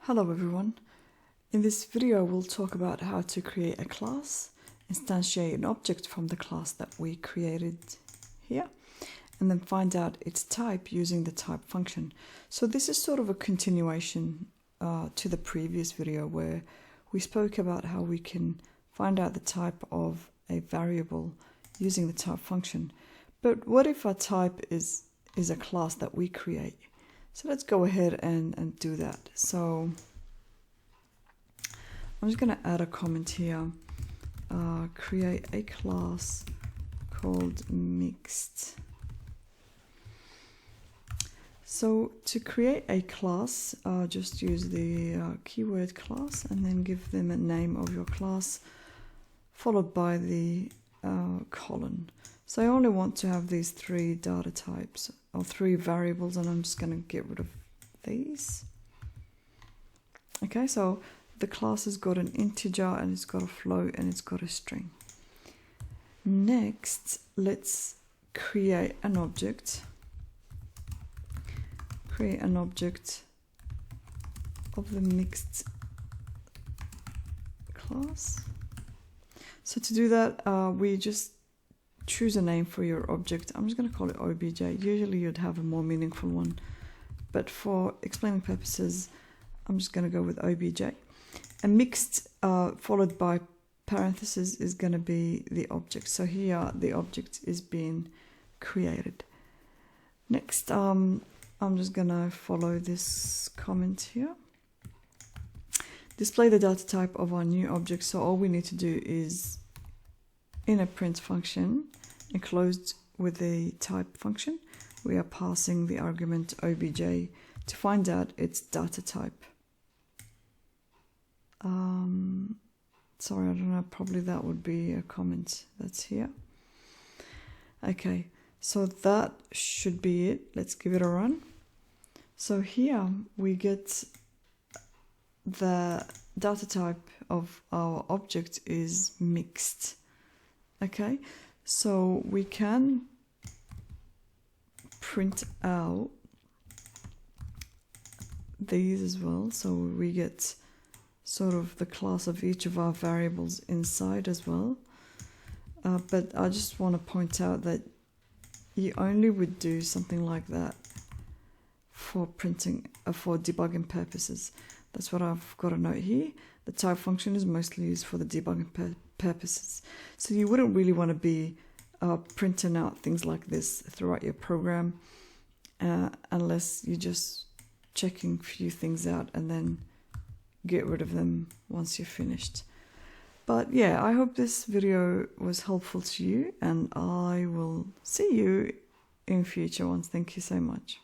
Hello everyone. In this video we'll talk about how to create a class, instantiate an object from the class that we created here, and then find out its type using the type function. So this is sort of a continuation to the previous video where we spoke about how we can find out the type of a variable using the type function. But what if our type is a class that we create? So let's go ahead and do that. So I'm just going to add a comment here. Create a class called mixed. So to create a class, just use the keyword class and then give them a name of your class followed by the colon. So I only want to have these three data types or three variables, and I'm just going to get rid of these. Okay, so the class has got an integer and it's got a float and it's got a string. Next, let's create an object. Create an object of the mixed class. So to do that, we just choose a name for your object. I'm just going to call it obj. Usually you'd have a more meaningful one, but for explaining purposes, I'm just going to go with obj. And mixed followed by parentheses is going to be the object. So here the object is being created. Next, I'm just going to follow this comment here. Display the data type of our new object. So all we need to do is in a print function enclosed with the type function, we are passing the argument obj to find out its data type. Sorry, I don't know, probably that would be a comment that's here. Okay, so that should be it. Let's give it a run. So here we get the data type of our object is mixed. Okay, so we can print out these as well. So we get sort of the class of each of our variables inside as well. But I just want to point out that you only would do something like that for printing, for debugging purposes. That's what I've got a note here. The type function is mostly used for the debugging purposes. So you wouldn't really want to be printing out things like this throughout your program unless you're just checking a few things out and then get rid of them once you're finished. But yeah, I hope this video was helpful to you, and I will see you in future ones. Thank you so much.